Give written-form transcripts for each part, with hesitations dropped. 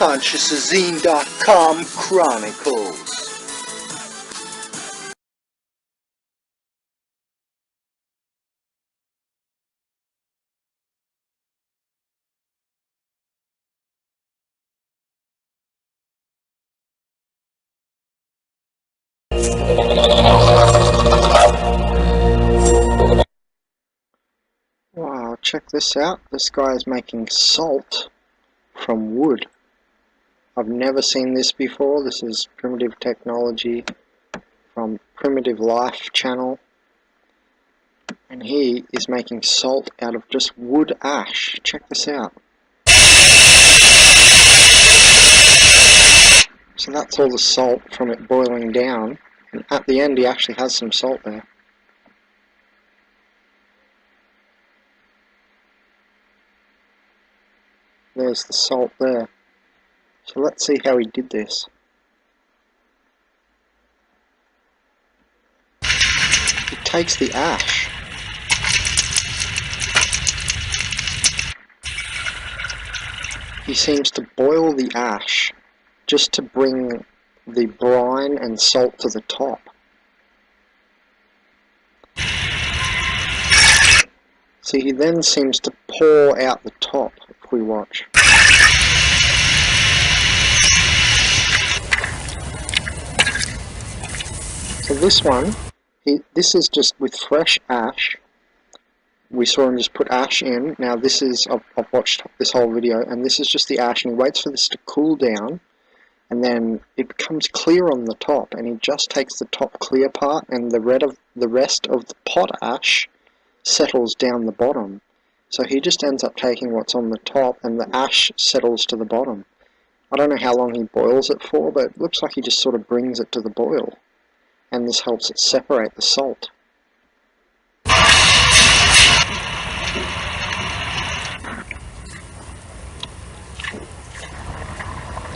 consciousazine.com Chronicles. Wow, check this out. This guy is making salt from wood. I've never seen this before. This is primitive technology from Primitive Life channel. And he is making salt out of just wood ash. Check this out. So that's all the salt from it boiling down. And at the end he actually has some salt there. There's the salt there. So let's see how he did this. He takes the ash. He seems to boil the ash just to bring the brine and salt to the top. See, he then seems to pour out the top, if we watch. So this one, this is just with fresh ash. We saw him just put ash in. Now this is, I've watched this whole video, and this is just the ash, and he waits for this to cool down, and then it becomes clear on the top, and he just takes the top clear part, and the rest of the potash settles down the bottom. So he just ends up taking what's on the top, and the ash settles to the bottom. I don't know how long he boils it for, but it looks like he just sort of brings it to the boil, and this helps it separate the salt.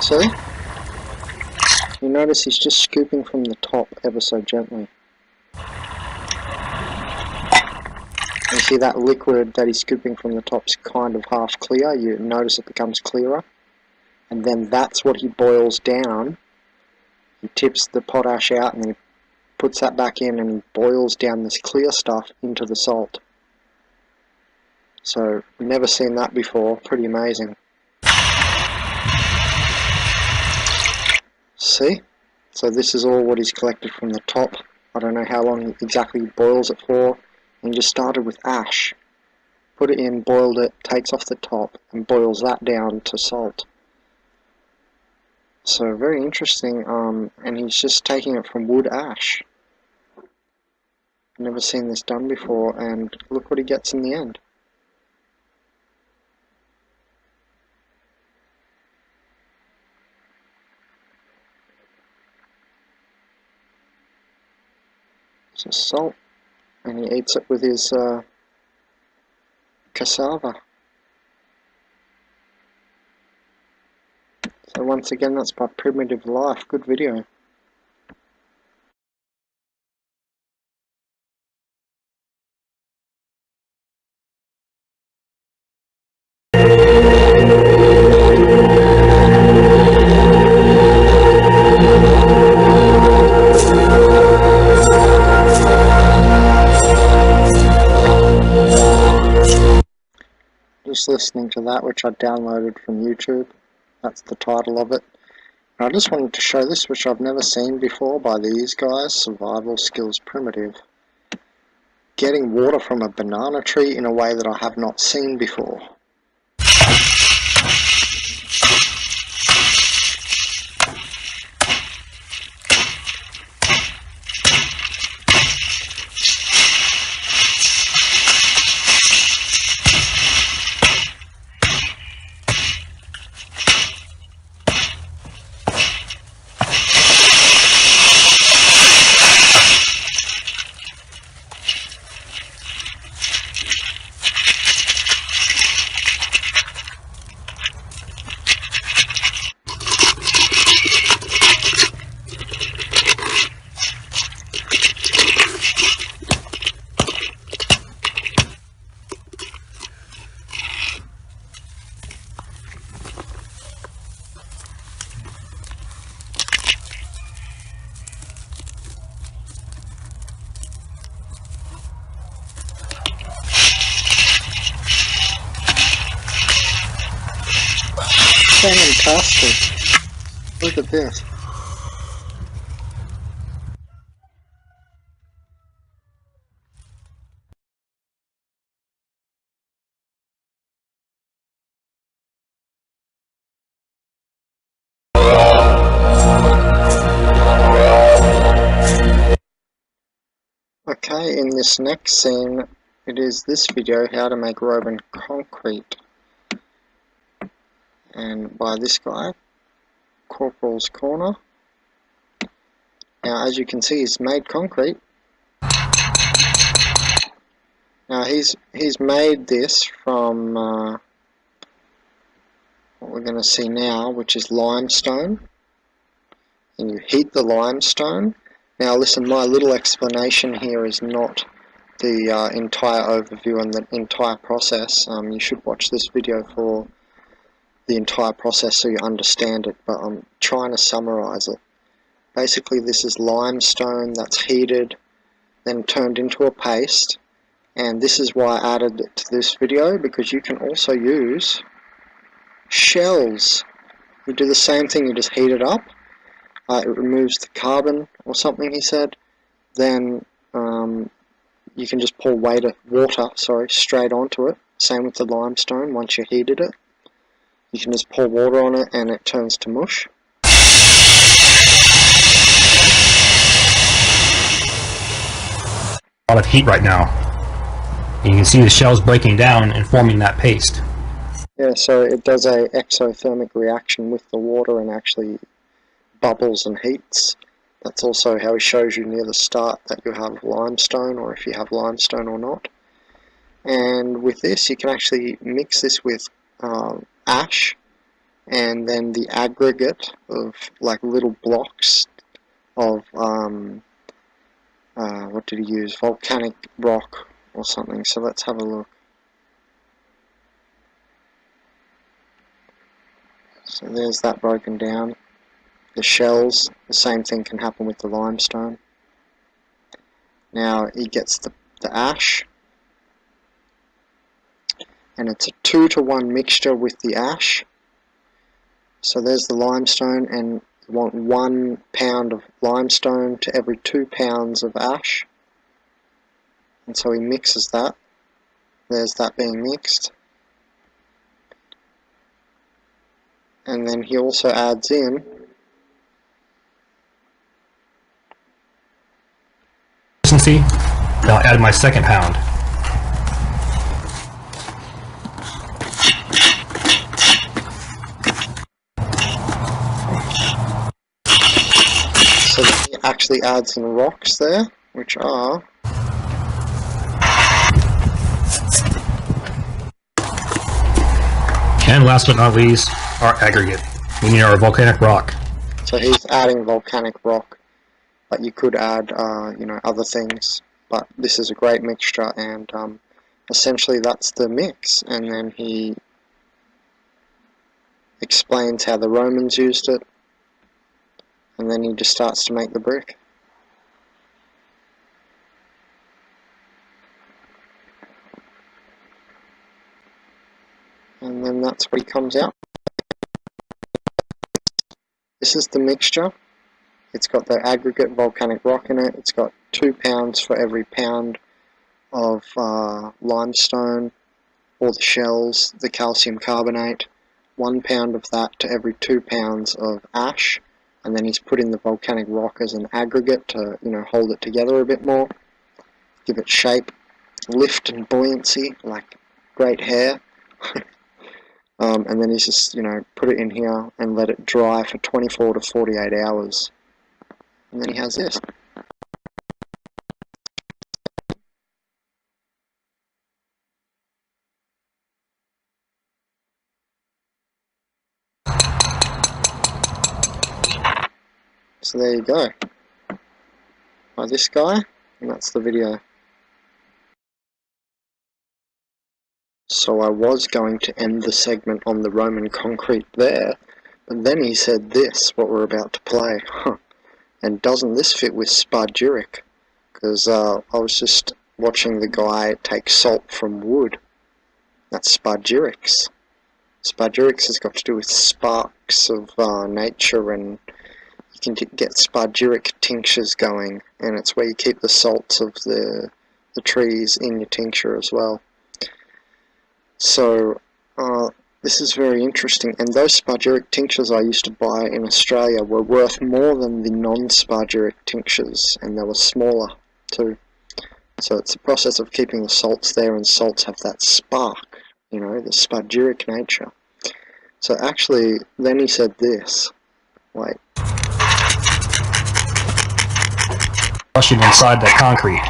See? You notice he's just scooping from the top ever so gently. You see that liquid that he's scooping from the top is kind of half clear. You notice it becomes clearer. And then that's what he boils down. He tips the potash out and then he puts that back in and he boils down this clear stuff into the salt. So, never seen that before. Pretty amazing. See? So this is all what he's collected from the top. I don't know how long exactly he boils it for. And just started with ash. Put it in, boiled it, takes off the top, and boils that down to salt. So very interesting, and he's just taking it from wood ash. Never seen this done before, and look what he gets in the end. So salt, and he eats it with his cassava. So once again, that's by Primitive Life. Good video. Just listening to that, which I downloaded from YouTube. That's the title of it. And I just wanted to show this, which I've never seen before by these guys, Survival Skills Primitive. Getting water from a banana tree in a way that I have not seen before. fantastic. Look at this. Okay, in this next scene, it is this video, how to make Roman concrete. And by this guy, Corporal's Corner. Now, as you can see, he's made concrete. Now, he's made this from what we're going to see now, which is limestone. And you heat the limestone. Now, listen, my little explanation here is not the entire overview and the entire process. You should watch this video for the entire process so you understand it, but I'm trying to summarize it. Basically, this is limestone that's heated, then turned into a paste, and this is why I added it to this video, because you can also use shells. You do the same thing, you just heat it up, it removes the carbon or something, he said, then you can just pour water straight onto it. Same with the limestone. Once you heated it, you can just pour water on it and it turns to mush. A lot of heat right now. You can see the shells breaking down and forming that paste. Yeah, so it does a exothermic reaction with the water and actually bubbles and heats. That's also how he shows you near the start that you have limestone, or if you have limestone or not. And with this, you can actually mix this with ash, and then the aggregate of like little blocks of what did he use? Volcanic rock or something. So let's have a look. So there's that broken down. The shells, the same thing can happen with the limestone. Now he gets the ash, and it's a 2-to-1 mixture with the ash. So there's the limestone, and you want 1 pound of limestone to every 2 pounds of ash. And so he mixes that. There's that being mixed. And then he also adds in I'll add my 2nd pound. So then he actually adds in rocks there, which are and last but not least, our aggregate. We need our volcanic rock. So he's adding volcanic rock, but you could add you know, other things. But this is a great mixture, and essentially that's the mix. And then he explains how the Romans used it, and then he just starts to make the brick. And then that's what he comes out. This is the mixture. It's got the aggregate volcanic rock in it. It's got 2 pounds for every pound of limestone, or the shells, the calcium carbonate. 1 pound of that to every 2 pounds of ash, and then he's put in the volcanic rock as an aggregate to, you know, hold it together a bit more, give it shape, lift and buoyancy, like great hair. And then he's just, you know, put it in here and let it dry for 24 to 48 hours. And then he has this. So there you go. By this guy, and that's the video. So I was going to end the segment on the Roman concrete there, but then he said this, what we're about to play. And doesn't this fit with Spargyric? Because I was just watching the guy take salt from wood. That's Spargyrics. Spargyrics has got to do with sparks of nature, and you can get spargyric tinctures going, and it's where you keep the salts of the trees in your tincture as well. So this is very interesting, and those spargyric tinctures I used to buy in Australia were worth more than the non-spargyric tinctures, and they were smaller too. So it's a process of keeping the salts there, and salts have that spark, you know, the spargyric nature. So actually, then he said this, wait. Rushing inside the concrete.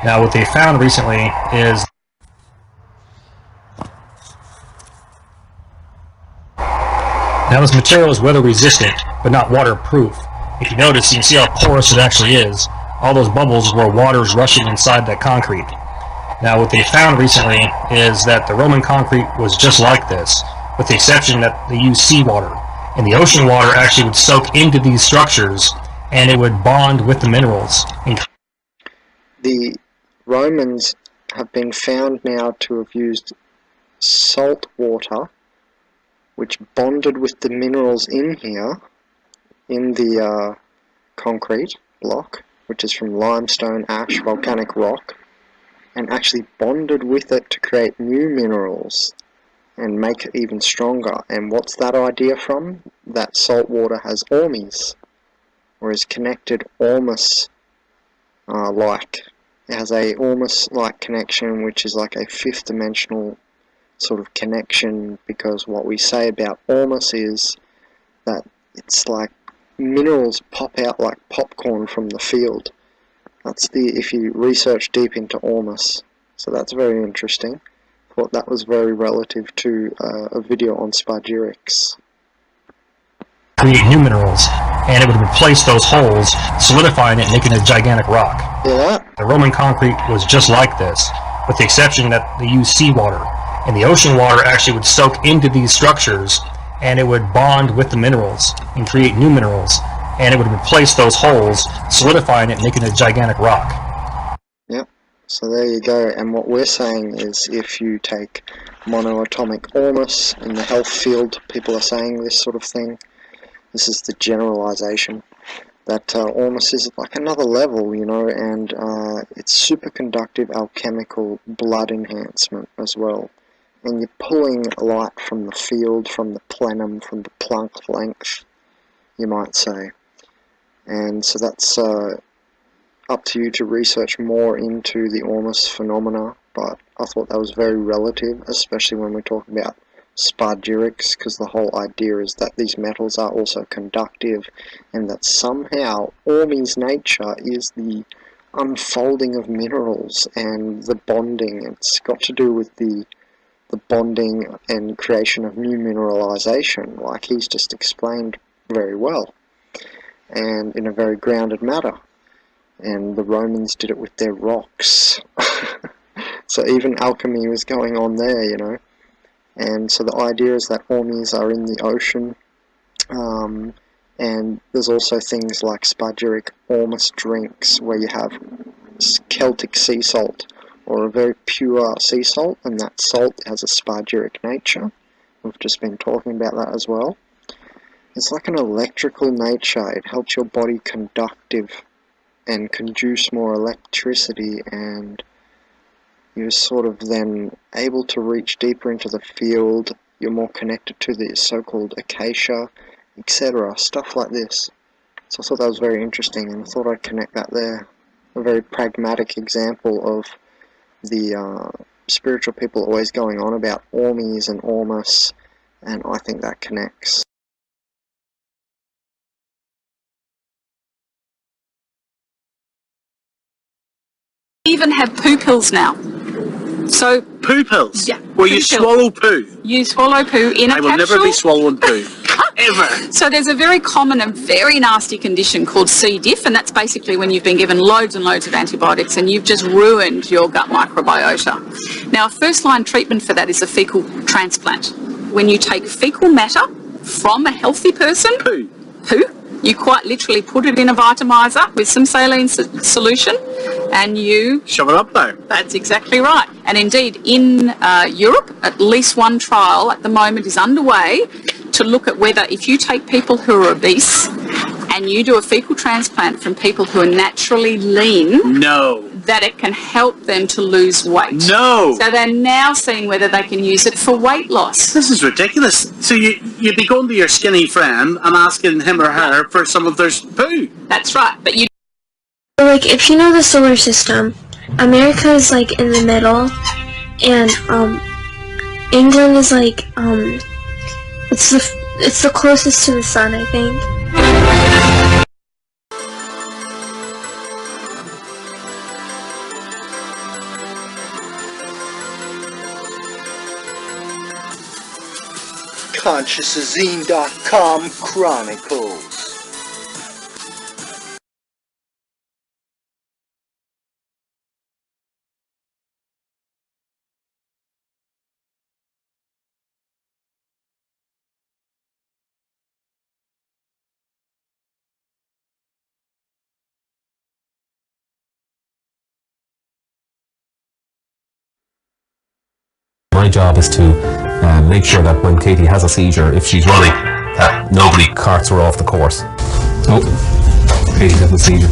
Now what they found recently is now this material is weather resistant, but not waterproof. If you notice, you can see how porous it actually is. All those bubbles where water is rushing inside that concrete. Now what they found recently is that the Roman concrete was just like this, with the exception that they used seawater. And the ocean water actually would soak into these structures, and it would bond with the minerals. The Romans have been found now to have used salt water, which bonded with the minerals in here, in the concrete block, which is from limestone, ash, volcanic rock, and actually bonded with it to create new minerals and make it even stronger. And what's that idea from? That salt water has ormes, or is connected ormus-like. It has a ormus-like connection, which is like a fifth dimensional sort of connection, because what we say about ormus is that it's like minerals pop out like popcorn from the field. That's if you research deep into ormus. So that's very interesting. Thought that was very relative to a video on Spargyrics. Create new minerals, and it would replace those holes, solidifying it, making a gigantic rock. Yeah. The Roman concrete was just like this, with the exception that they used seawater. And the ocean water actually would soak into these structures, and it would bond with the minerals and create new minerals, and it would replace those holes, solidifying it, making a gigantic rock. Yep. So there you go. And what we're saying is, if you take monoatomic ormus in the health field, people are saying this sort of thing. This is the generalization, that ormus is like another level, you know, and it's superconductive alchemical blood enhancement as well. And you're pulling light from the field, from the plenum, from the Planck length, you might say. And so that's up to you to research more into the ormus phenomena, but I thought that was very relative, especially when we talk about Spargyrics, because the whole idea is that these metals are also conductive, and that somehow orme's nature is the unfolding of minerals and the bonding. It's got to do with the bonding and creation of new mineralization, like he's just explained very well, and in a very grounded manner. And the Romans did it with their rocks. So even alchemy was going on there, you know. And so the idea is that ormes are in the ocean, and there's also things like Spargyric ormus drinks, where you have Celtic sea salt, or a very pure sea salt, and that salt has a Spargyric nature. We've just been talking about that as well. It's like an electrical nature. It helps your body conductive and conduce more electricity, and you're sort of then able to reach deeper into the field. You're more connected to the so-called acacia, etc. Stuff like this. So I thought that was very interesting, and I thought I'd connect that there. A very pragmatic example of the spiritual people always going on about ormes and ormus, and I think that connects. Even have poo pills now. So poo pills? Yeah. Well, you swallow poo. You swallow poo in a capsule. I will never be swallowing poo. Ever. So there's a very common and very nasty condition called C. diff, and that's basically when you've been given loads and loads of antibiotics and you've just ruined your gut microbiota. Now, a first-line treatment for that is a fecal transplant. When you take fecal matter from a healthy person, poo, You quite literally put it in a vitamizer with some saline solution and you... Shove it up there. That's exactly right. And indeed, in Europe, at least one trial at the moment is underway to look at whether if you take people who are obese and you do a fecal transplant from people who are naturally lean, No. that it can help them to lose weight. No. So they're now seeing whether they can use it for weight loss. This is ridiculous. So you'd be going to your skinny friend and asking him or her for some of their poo. That's right. But you... Like, if you know the solar system, America is like in the middle, and England is like it's the closest to the sun, I think. consciousazine.com Chronicles. My job is to make sure that when Katie has a seizure, if she's running, that nobody carts her off the course. Oh, Katie has a seizure.